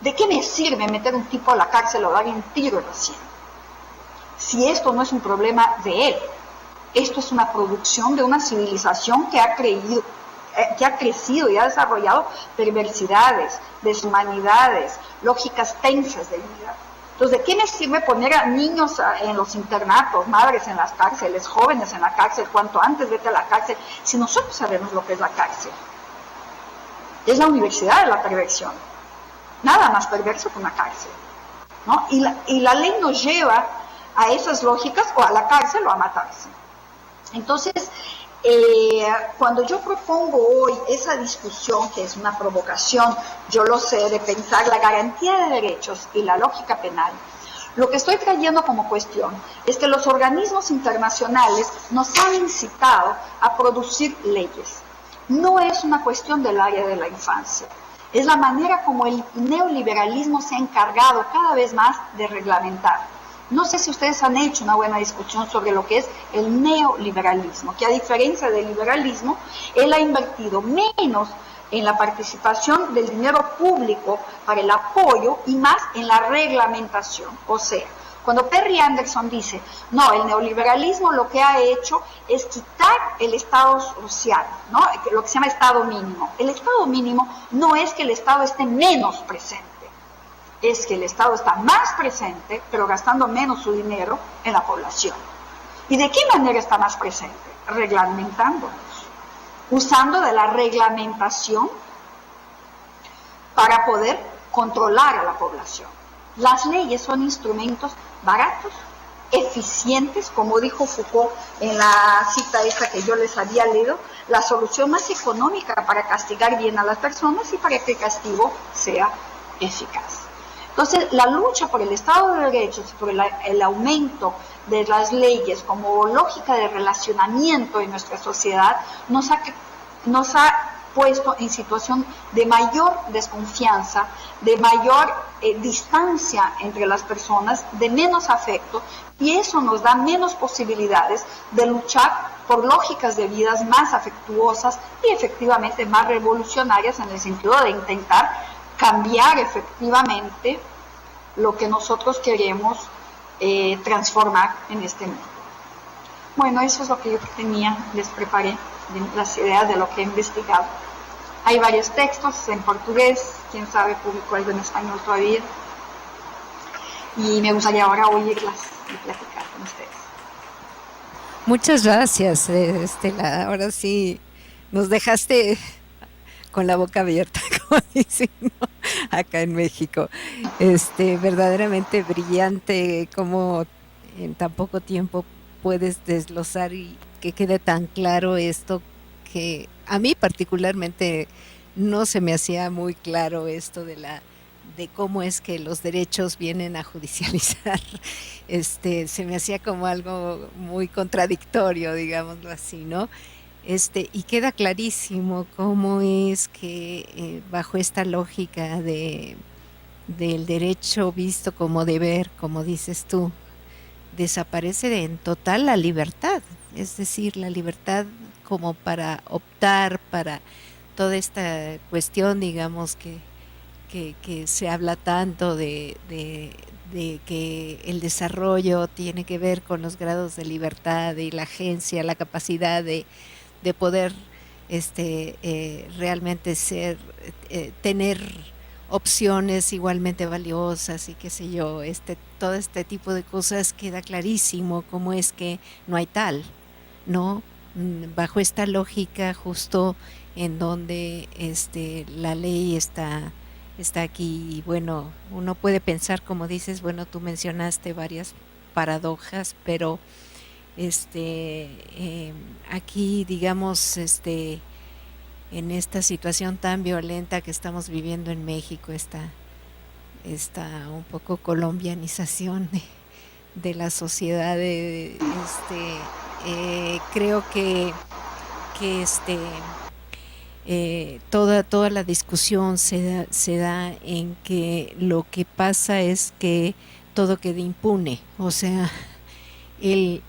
¿De qué me sirve meter un tipo a la cárcel o darle un tiro en la sien? Si esto no es un problema de él, esto es una producción de una civilización que ha crecido y ha desarrollado perversidades, deshumanidades, lógicas tensas de vida. Entonces, ¿de qué me sirve poner a niños en los internatos, madres en las cárceles, jóvenes en la cárcel, cuanto antes vete a la cárcel, si nosotros sabemos lo que es la cárcel? Es la universidad de la perversión. Nada más perverso que una cárcel, ¿no? Y la ley nos lleva a esas lógicas, o a la cárcel o a matarse. Entonces, cuando yo propongo hoy esa discusión, que es una provocación, yo lo sé, de pensar la garantía de derechos y la lógica penal, lo que estoy trayendo como cuestión es que los organismos internacionales nos han incitado a producir leyes. No es una cuestión del área de la infancia, es la manera como el neoliberalismo se ha encargado cada vez más de reglamentar. No sé si ustedes han hecho una buena discusión sobre lo que es el neoliberalismo, que a diferencia del liberalismo, él ha invertido menos en la participación del dinero público para el apoyo y más en la reglamentación. O sea, cuando Perry Anderson dice, no, el neoliberalismo lo que ha hecho es quitar el Estado social, ¿no? Lo que se llama Estado mínimo. El Estado mínimo no es que el Estado esté menos presente, es que el Estado está más presente, pero gastando menos su dinero en la población. ¿Y de qué manera está más presente? Reglamentándonos, usando de la reglamentación para poder controlar a la población. Las leyes son instrumentos baratos, eficientes, como dijo Foucault en la cita esa que yo les había leído, la solución más económica para castigar bien a las personas y para que el castigo sea eficaz. Entonces, la lucha por el Estado de Derechos, por el aumento de las leyes como lógica de relacionamiento en nuestra sociedad, nos ha puesto en situación de mayor desconfianza, de mayor distancia entre las personas, de menos afecto, y eso nos da menos posibilidades de luchar por lógicas de vidas más afectuosas y efectivamente más revolucionarias en el sentido de intentar cambiar efectivamente lo que nosotros queremos transformar en este mundo. Bueno, eso es lo que yo tenía, les preparé las ideas de lo que he investigado. Hay varios textos en portugués, quién sabe, publicó algo en español todavía, y me gustaría ahora oírlas y platicar con ustedes. Muchas gracias, Estela. Ahora sí nos dejaste con la boca abierta, como dicen, ¿no? Acá en México. Verdaderamente brillante cómo en tan poco tiempo puedes desglosar y que quede tan claro esto, que a mí particularmente no se me hacía muy claro esto de cómo es que los derechos vienen a judicializar. Se me hacía como algo muy contradictorio, digámoslo así, ¿no? Y queda clarísimo cómo es que bajo esta lógica del derecho visto como deber, como dices tú, desaparece en total la libertad, es decir, la libertad como para optar para toda esta cuestión, digamos, que se habla tanto de que el desarrollo tiene que ver con los grados de libertad y la agencia, la capacidad de poder realmente tener opciones igualmente valiosas y qué sé yo, todo este tipo de cosas. Queda clarísimo cómo es que no hay tal, ¿no? Bajo esta lógica justo en donde la ley está aquí, y bueno, uno puede pensar, como dices, bueno, tú mencionaste varias paradojas, pero aquí, digamos, en esta situación tan violenta que estamos viviendo en México, esta un poco colombianización de la sociedad, creo que toda la discusión se da en que lo que pasa es que todo queda impune, o sea, el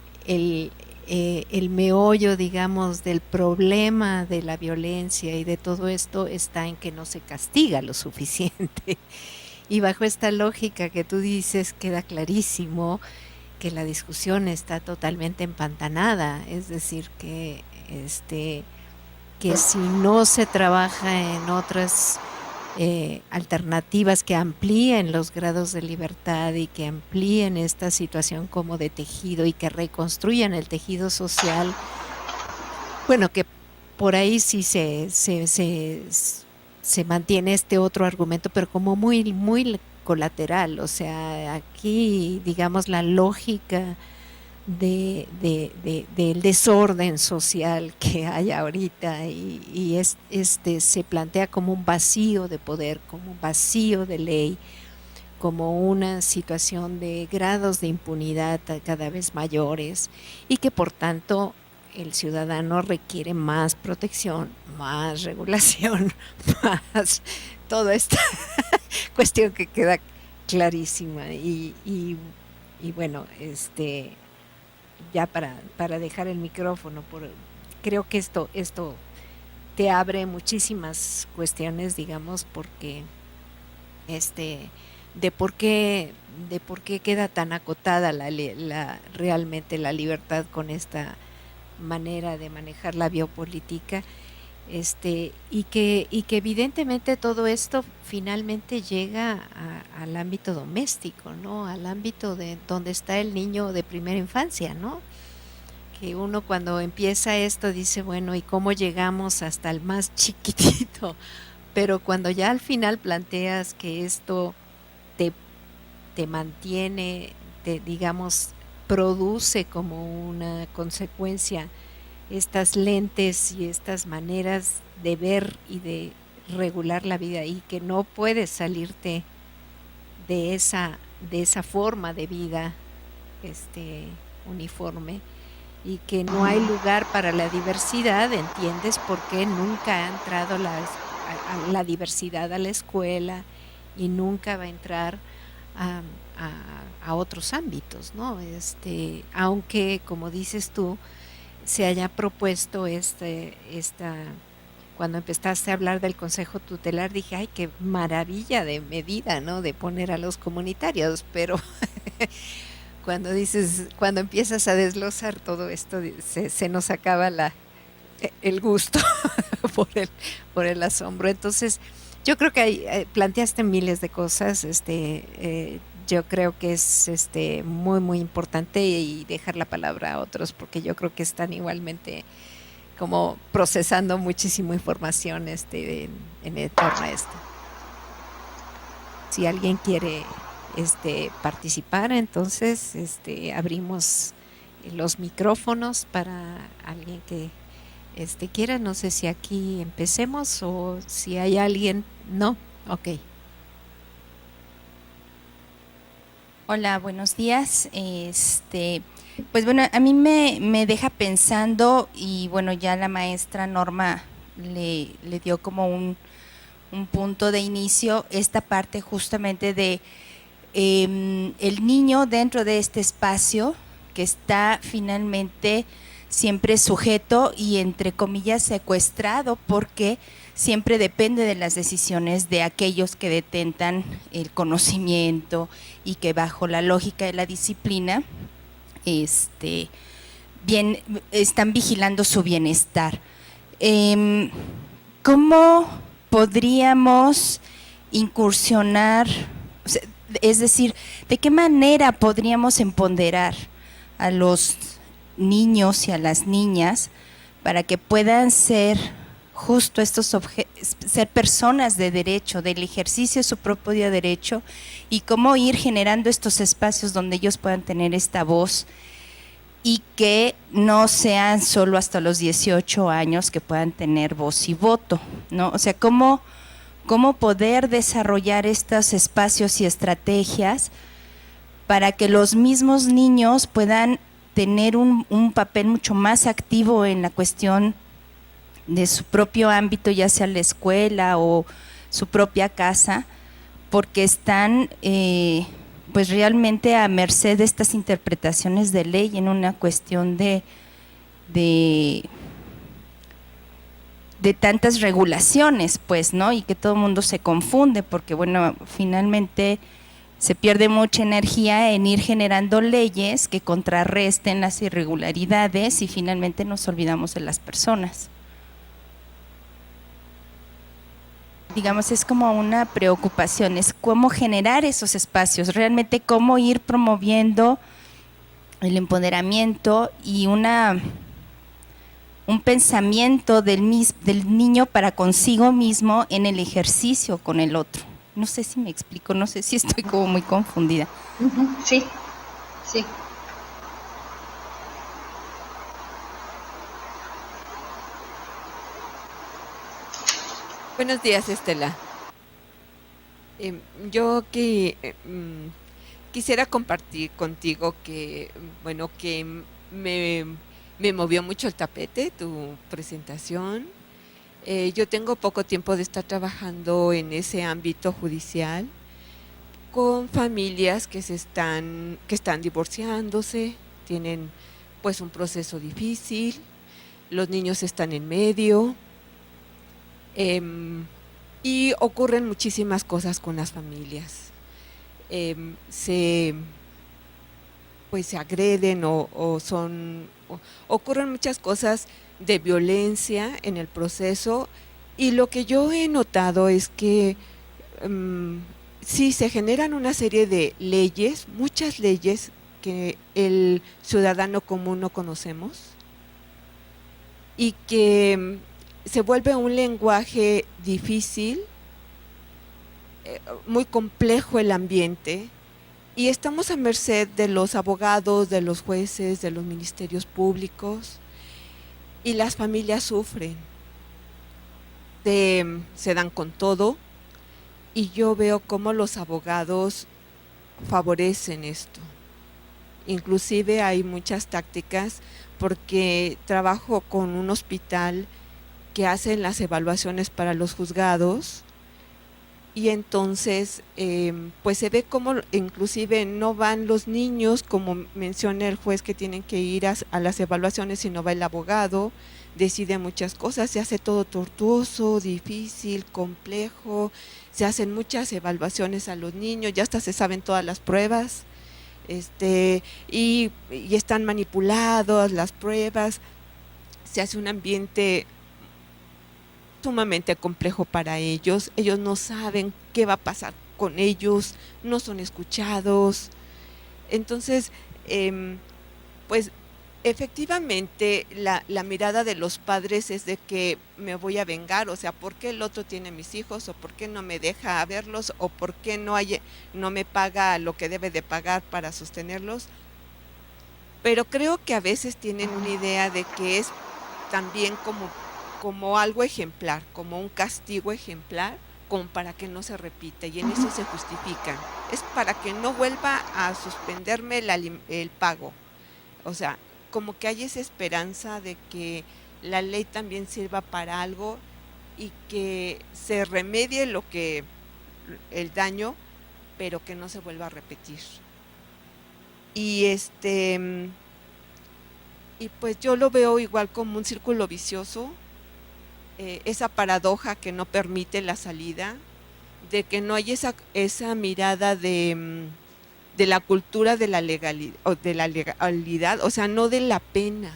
meollo, digamos, del problema de la violencia y de todo esto está en que no se castiga lo suficiente. Y bajo esta lógica que tú dices, queda clarísimo que la discusión está totalmente empantanada, es decir, que si no se trabaja en otras alternativas que amplíen los grados de libertad y que amplíen esta situación como de tejido y que reconstruyan el tejido social, bueno, que por ahí sí se mantiene este otro argumento, pero como muy, muy colateral. O sea, aquí, digamos, la lógica del desorden social que hay ahorita se plantea como un vacío de poder, como un vacío de ley, como una situación de grados de impunidad cada vez mayores y que por tanto el ciudadano requiere más protección, más regulación, más toda esta cuestión que queda clarísima y bueno, ya para dejar el micrófono, creo que esto te abre muchísimas cuestiones, digamos, porque de por qué queda tan acotada realmente la libertad con esta manera de manejar la biopolítica, y que evidentemente todo esto finalmente llega al ámbito doméstico, ¿no? Al ámbito de donde está el niño de primera infancia, ¿no? Que uno cuando empieza esto dice, bueno, ¿y cómo llegamos hasta el más chiquitito? Pero cuando ya al final planteas que esto te mantiene, digamos, produce como una consecuencia estas lentes y estas maneras de ver y de regular la vida y que no puedes salirte de esa forma de vida uniforme y que no hay lugar para la diversidad, ¿entiendes? Porque nunca ha entrado la diversidad a la escuela y nunca va a entrar a otros ámbitos, ¿no? Aunque, como dices tú, se haya propuesto cuando empezaste a hablar del Consejo Tutelar, dije, ay, qué maravilla de medida, ¿no? De poner a los comunitarios, pero cuando empiezas a desglosar todo esto, se nos acaba el gusto por el asombro. Entonces, yo creo que planteaste miles de cosas, yo creo que es muy muy importante y dejar la palabra a otros porque yo creo que están igualmente como procesando muchísima información en torno a esto. Si alguien quiere participar, entonces abrimos los micrófonos para alguien que quiera. No sé si aquí empecemos o si hay alguien. No, ok. Hola, buenos días. Pues bueno, a mí me deja pensando y bueno, ya la maestra Norma le dio como un punto de inicio esta parte justamente de el niño dentro de este espacio que está finalmente siempre sujeto y entre comillas secuestrado porque siempre depende de las decisiones de aquellos que detentan el conocimiento y que bajo la lógica de la disciplina están vigilando su bienestar. ¿Cómo podríamos incursionar? O sea, es decir, ¿de qué manera podríamos empoderar a los niños y a las niñas para que puedan ser justo ser personas de derecho, del ejercicio de su propio derecho y cómo ir generando estos espacios donde ellos puedan tener esta voz y que no sean solo hasta los 18 años que puedan tener voz y voto, ¿no? O sea, cómo poder desarrollar estos espacios y estrategias para que los mismos niños puedan tener un papel mucho más activo en la cuestión de su propio ámbito, ya sea la escuela o su propia casa, porque están pues realmente a merced de estas interpretaciones de ley en una cuestión de de tantas regulaciones, pues, ¿no? Y que todo el mundo se confunde, porque, bueno, finalmente se pierde mucha energía en ir generando leyes que contrarresten las irregularidades y finalmente nos olvidamos de las personas. Digamos, es como una preocupación, es cómo generar esos espacios, realmente cómo ir promoviendo el empoderamiento y un pensamiento del niño para consigo mismo en el ejercicio con el otro. No sé si me explico, no sé si estoy como muy confundida. Sí, sí. Buenos días, Estela. Yo quisiera compartir contigo que, bueno, que me movió mucho el tapete tu presentación. Yo tengo poco tiempo de estar trabajando en ese ámbito judicial con familias que están divorciándose, tienen pues un proceso difícil, los niños están en medio. Y ocurren muchísimas cosas con las familias. Se agreden ocurren muchas cosas de violencia en el proceso, y lo que yo he notado es que sí se generan una serie de leyes, muchas leyes que el ciudadano común no conocemos, y que se vuelve un lenguaje difícil, muy complejo el ambiente, y estamos a merced de los abogados, de los jueces, de los ministerios públicos, y las familias sufren, se dan con todo, y yo veo cómo los abogados favorecen esto. Inclusive hay muchas tácticas, porque trabajo con un hospital que hacen las evaluaciones para los juzgados, y entonces pues se ve como inclusive no van los niños, como menciona el juez, que tienen que ir a las evaluaciones, sino va el abogado, decide muchas cosas, se hace todo tortuoso, difícil, complejo, se hacen muchas evaluaciones a los niños, ya hasta se saben todas las pruebas, y están manipuladas las pruebas, se hace un ambiente sumamente complejo para ellos no saben qué va a pasar con ellos, no son escuchados. Entonces, pues efectivamente la mirada de los padres es de que me voy a vengar, o sea, ¿por qué el otro tiene mis hijos? ¿O por qué no me deja verlos? ¿O por qué no me paga lo que debe de pagar para sostenerlos? Pero creo que a veces tienen una idea de que es también como algo ejemplar, como un castigo ejemplar, como para que no se repita, y en eso se justifican. Es para que no vuelva a suspenderme el pago. O sea, como que hay esa esperanza de que la ley también sirva para algo y que se remedie el daño, pero que no se vuelva a repetir. Y y pues yo lo veo igual como un círculo vicioso, esa paradoja que no permite la salida, de que no hay esa mirada de la cultura de la legalidad, o sea, no de la pena,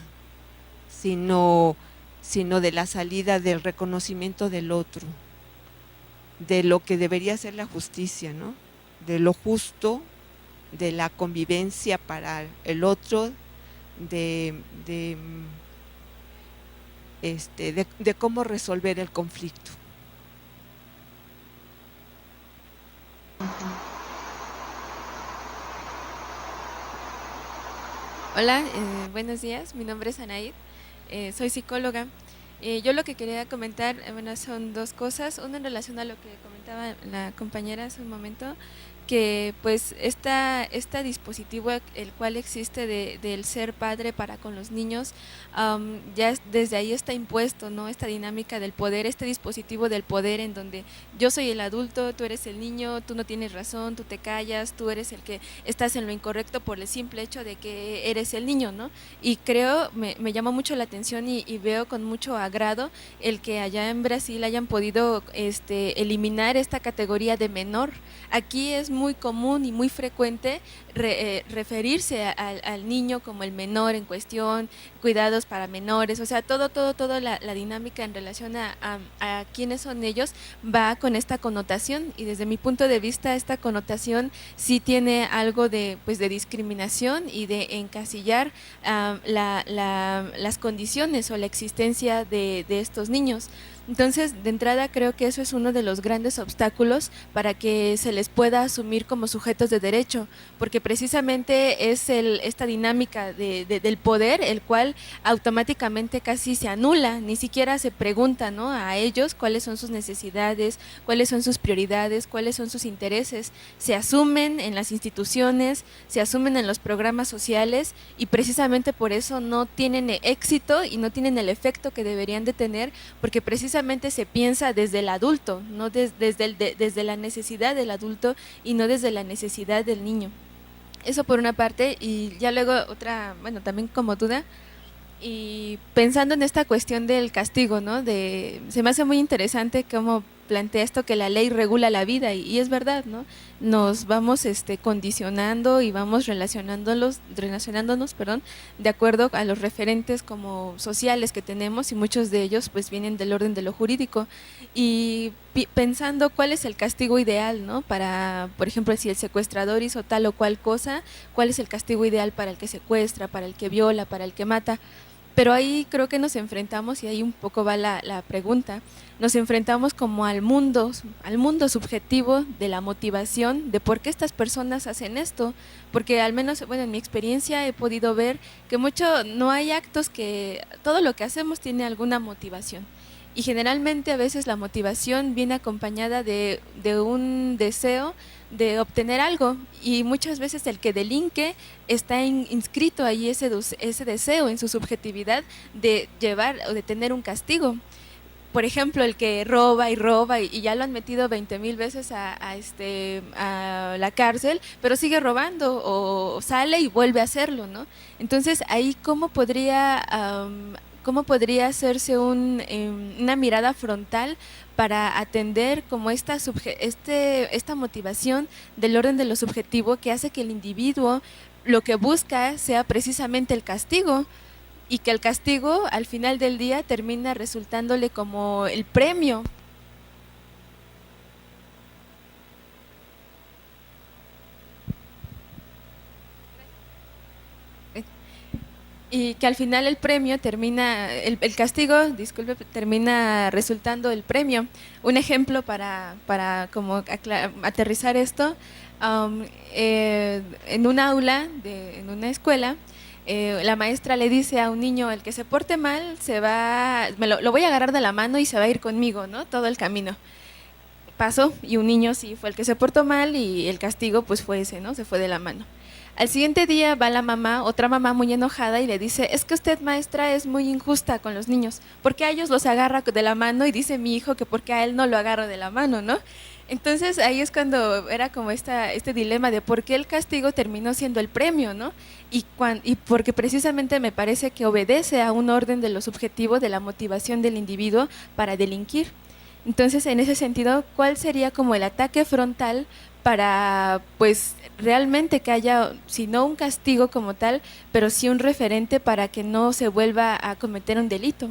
sino de la salida, del reconocimiento del otro, de lo que debería ser la justicia, ¿no? De lo justo, de la convivencia para el otro, de cómo resolver el conflicto. Hola, buenos días, mi nombre es Anaid, soy psicóloga. Yo lo que quería comentar, bueno, son dos cosas. Una en relación a lo que comentaba la compañera hace un momento, que pues este dispositivo el cual existe del ser padre para con los niños, desde ahí está impuesto, ¿no? Esta dinámica del poder, este dispositivo del poder en donde yo soy el adulto, tú eres el niño, tú no tienes razón, tú te callas, tú eres el que estás en lo incorrecto por el simple hecho de que eres el niño, ¿no? Y creo, me llamó mucho la atención y veo con mucho agrado el que allá en Brasil hayan podido eliminar esta categoría de menor. Aquí es muy común y muy frecuente referirse al niño como el menor en cuestión, cuidados para menores, o sea, toda la dinámica en relación a quiénes son ellos va con esta connotación, y desde mi punto de vista esta connotación sí tiene algo de discriminación y de encasillar las condiciones o la existencia de estos niños. Entonces, de entrada creo que eso es uno de los grandes obstáculos para que se les pueda asumir como sujetos de derecho, porque precisamente es esta dinámica del poder, el cual automáticamente casi se anula, ni siquiera se pregunta, ¿no?, a ellos cuáles son sus necesidades, cuáles son sus prioridades, cuáles son sus intereses. Se asumen en las instituciones, se asumen en los programas sociales, y precisamente por eso no tienen éxito y no tienen el efecto que deberían de tener, porque precisamente se piensa desde el adulto, no desde la necesidad del adulto y no desde la necesidad del niño. Eso por una parte, y ya luego otra, bueno, también como duda, y pensando en esta cuestión del castigo, ¿no? Se me hace muy interesante cómo plantea esto, que la ley regula la vida, y es verdad, ¿no? Nos vamos condicionando y vamos relacionándonos, de acuerdo a los referentes como sociales que tenemos, y muchos de ellos pues vienen del orden de lo jurídico, y pensando cuál es el castigo ideal, ¿no? Para, por ejemplo, si el secuestrador hizo tal o cual cosa, cuál es el castigo ideal para el que secuestra, para el que viola, para el que mata. Pero ahí creo que nos enfrentamos, y ahí un poco va la pregunta, nos enfrentamos como al mundo subjetivo de la motivación, de por qué estas personas hacen esto, porque al menos, bueno, en mi experiencia he podido ver que no hay actos que, todo lo que hacemos tiene alguna motivación. Y generalmente a veces la motivación viene acompañada de un deseo de obtener algo, y muchas veces el que delinque está inscrito ahí ese deseo en su subjetividad de llevar o de tener un castigo. Por ejemplo, el que roba y ya lo han metido 20,000 veces a la cárcel, pero sigue robando, o sale y vuelve a hacerlo, ¿no? Entonces ahí ¿cómo podría hacerse una mirada frontal para atender como esta motivación del orden de lo subjetivo, que hace que el individuo lo que busca sea precisamente el castigo, y que el castigo al final del día termina resultándole como el premio? Y que al final el premio termina, el castigo, disculpe, termina resultando el premio. Un ejemplo para como aterrizar esto, en un aula, en una escuela, la maestra le dice a un niño: el que se porte mal, lo voy a agarrar de la mano y se va a ir conmigo, ¿no?, todo el camino. Pasó, y un niño sí fue el que se portó mal, y el castigo pues fue ese, ¿no?, se fue de la mano. Al siguiente día va la mamá, otra mamá muy enojada, y le dice: es que usted, maestra, es muy injusta con los niños, porque a ellos los agarra de la mano, y dice mi hijo que porque a él no lo agarro de la mano, ¿no? Entonces ahí es cuando era como este dilema de por qué el castigo terminó siendo el premio, ¿no? Y porque precisamente me parece que obedece a un orden de lo subjetivo, de la motivación del individuo para delinquir. Entonces, en ese sentido, ¿cuál sería como el ataque frontal para, pues, realmente que haya, si no un castigo como tal, pero sí un referente para que no se vuelva a cometer un delito?